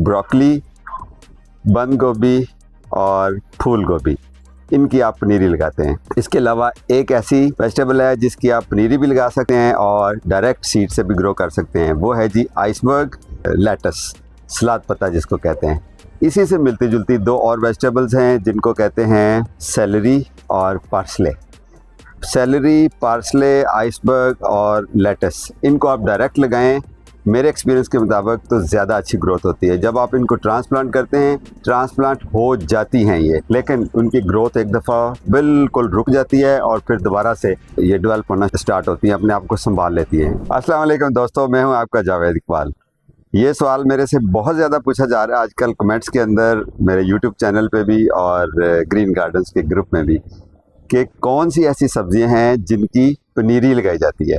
Broccoli, बंद गोभी और फूल गोभी, इनकी आप पनीरी लगाते हैं। इसके अलावा एक ऐसी वेजिटेबल है जिसकी आप पनीरी भी लगा सकते हैं और डायरेक्ट सीड से भी ग्रो कर सकते हैं, वो है जी आइसबर्ग लेटस, सलाद पत्ता जिसको कहते हैं। इसी से मिलती जुलती दो और वेजिटेबल्स हैं जिनको कहते हैं सेलरी और पार्सले। सेलरी, पार्सले, आइसबर्ग और लेटस, इनको आप डायरेक्ट लगाएं, मेरे एक्सपीरियंस के मुताबिक तो ज़्यादा अच्छी ग्रोथ होती है। जब आप इनको ट्रांसप्लांट करते हैं, ट्रांसप्लांट हो जाती हैं ये, लेकिन उनकी ग्रोथ एक दफ़ा बिल्कुल रुक जाती है और फिर दोबारा से ये डेवलप होना स्टार्ट होती हैं, अपने आप को संभाल लेती हैं। अस्सलाम वालेकुम दोस्तों, मैं हूं आपका जावेद इकबाल। ये सवाल मेरे से बहुत ज़्यादा पूछा जा रहा है आजकल कमेंट्स के अंदर, मेरे यूट्यूब चैनल पे भी और ग्रीन गार्डन्स के ग्रुप में भी, कि कौन सी ऐसी सब्जियां हैं जिनकी पनीरी लगाई जाती है,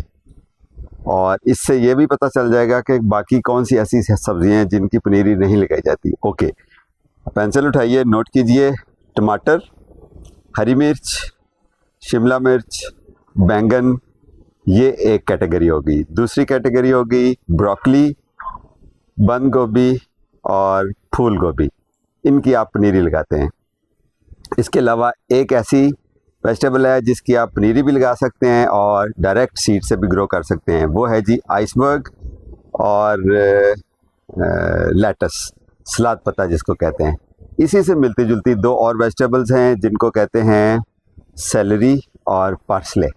और इससे ये भी पता चल जाएगा कि बाकी कौन सी ऐसी सब्जियां हैं जिनकी पनीरी नहीं लगाई जाती। ओके, पेंसिल उठाइए, नोट कीजिए। टमाटर, हरी मिर्च, शिमला मिर्च, बैंगन, ये एक कैटेगरी होगी। दूसरी कैटेगरी होगी ब्रोकली, बंद गोभी और फूल गोभी, इनकी आप पनीरी लगाते हैं। इसके अलावा एक ऐसी वेजिटेबल है जिसकी आप पनीरी भी लगा सकते हैं और डायरेक्ट सीड से भी ग्रो कर सकते हैं, वो है जी आइसबर्ग और लेटस, सलाद पत्ता जिसको कहते हैं। इसी से मिलती जुलती दो और वेजिटेबल्स हैं जिनको कहते हैं सेलरी और पार्सले।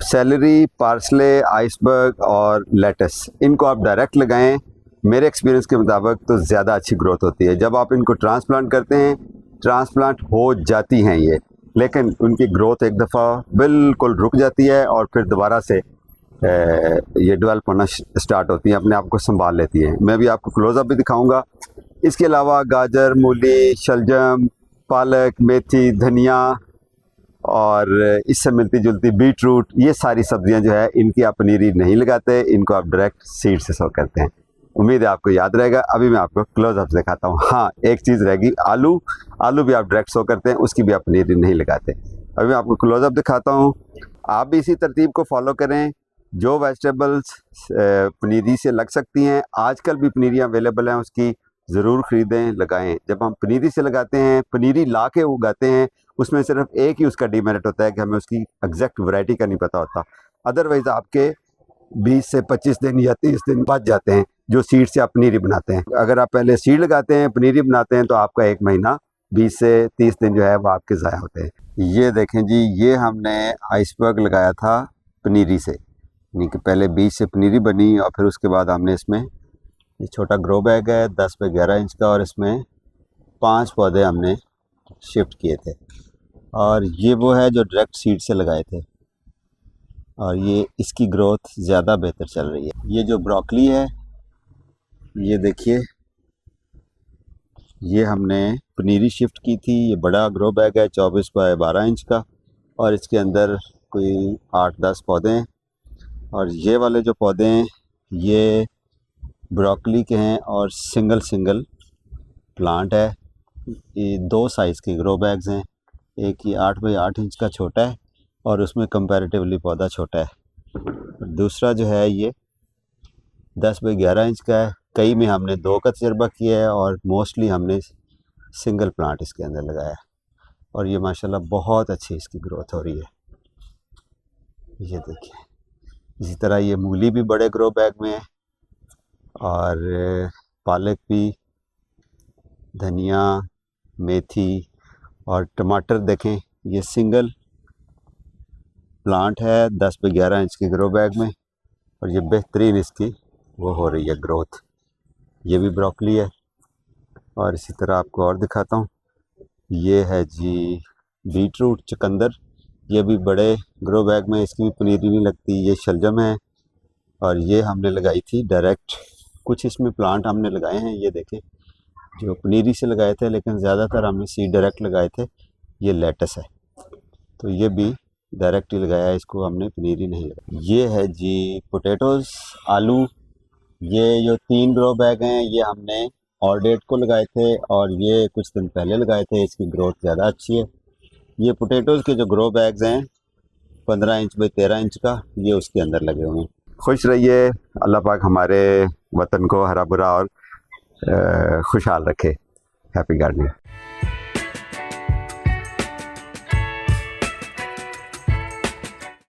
सेलरी, पार्सले, आइसबर्ग और लेटस, इनको आप डायरेक्ट लगाएं, मेरे एक्सपीरियंस के मुताबिक तो ज़्यादा अच्छी ग्रोथ होती है। जब आप इनको ट्रांसप्लांट करते हैं, ट्रांसप्लांट हो जाती हैं ये, लेकिन उनकी ग्रोथ एक दफ़ा बिल्कुल रुक जाती है और फिर दोबारा से ये डेवलप होना स्टार्ट होती हैं, अपने आप को संभाल लेती हैं। मैं भी आपको क्लोज़अप भी दिखाऊंगा। इसके अलावा गाजर, मूली, शलजम, पालक, मेथी, धनिया और इससे मिलती जुलती बीट रूट, ये सारी सब्जियां जो है इनकी आप पनीरी नहीं लगाते, इनको आप डायरेक्ट सीड से सो करते हैं। उम्मीद है आपको याद रहेगा। अभी मैं आपको क्लोज़अप दिखाता हूँ। हाँ, एक चीज़ रहेगी, आलू भी आप डायरेक्ट सो करते हैं, उसकी भी आप पनीरी नहीं लगाते। अभी मैं आपको क्लोज़अप दिखाता हूँ, आप भी इसी तरतीब को फॉलो करें। जो वेजिटेबल्स पनीरी से लग सकती हैं, आजकल भी पनीरियाँ अवेलेबल हैं, उसकी ज़रूर ख़रीदें, लगाएं। जब हम पनीरी से लगाते हैं, पनीरी ला के उगाते हैं, उसमें सिर्फ एक ही उसका डीमेरिट होता है कि हमें उसकी एग्जैक्ट वैरायटी का नहीं पता होता। अदरवाइज़ आपके 20 से 25 दिन या 30 दिन बच जाते हैं जो सीड से आप पनीरी बनाते हैं। अगर आप पहले सीड लगाते हैं, पनीरी बनाते हैं, तो आपका 1 महीना 20 से 30 दिन जो है वो आपके ज़ाया होते हैं। ये देखें जी, ये हमने आइसबर्ग लगाया था पनीरी से, यानी कि पहले बीज से पनीरी बनी और फिर उसके बाद हमने इसमें, ये छोटा ग्रो बैग है 10 बाई 11 इंच का, और इसमें 5 पौधे हमने शिफ्ट किए थे, और ये वो है जो डायरेक्ट सीड से लगाए थे, और ये इसकी ग्रोथ ज़्यादा बेहतर चल रही है। ये जो ब्रोकली है, ये देखिए, ये हमने पनीरी शिफ्ट की थी। ये बड़ा ग्रो बैग है 24 बाई 12 इंच का, और इसके अंदर कोई 8-10 पौधे हैं। और ये वाले जो पौधे हैं ये ब्रोकली के हैं और सिंगल प्लांट है। ये 2 साइज़ के ग्रो बैग्स हैं, एक ये 8 बाई 8 इंच का छोटा है और उसमें कंपैरेटिवली पौधा छोटा है। दूसरा जो है ये 10 बाई 11 इंच का है। कई में हमने 2 का तजर्बा किया है और मोस्टली हमने सिंगल प्लांट इसके अंदर लगाया, और ये माशाल्लाह बहुत अच्छी इसकी ग्रोथ हो रही है। ये देखिए, इसी तरह ये मूली भी बड़े ग्रो बैग में है, और पालक भी, धनिया, मेथी और टमाटर देखें, ये सिंगल प्लांट है 10 बाई 11 इंच के ग्रो बैग में, और ये बेहतरीन इसकी वो हो रही है ग्रोथ। ये भी ब्रोकली है, और इसी तरह आपको और दिखाता हूँ। ये है जी बीट रूट, चुकंदर, ये भी बड़े ग्रो बैग में, इसकी भी पनीरी नहीं लगती। ये शलजम है, और ये हमने लगाई थी डायरेक्ट। कुछ इसमें प्लांट हमने लगाए हैं, ये देखें, जो पनीरी से लगाए थे, लेकिन ज़्यादातर हमने सीड डायरेक्ट लगाए थे। ये लेटस है, तो ये भी डायरेक्ट ही लगाया है, इसको हमने पनीरी नहीं लगाई। ये है जी पोटैटोज़, आलू। ये जो 3 ग्रो बैग हैं ये हमने और डेट को लगाए थे, और ये कुछ दिन पहले लगाए थे। इसकी ग्रोथ ज़्यादा अच्छी है। ये पोटैटोज़ के जो ग्रो बैग्स हैं 15 इंच बाई 13 इंच का, ये उसके अंदर लगे हुए हैं। खुश रहिए, अल्लाह पाक हमारे वतन को हरा भरा और खुशहाल रखे। Happy gardening.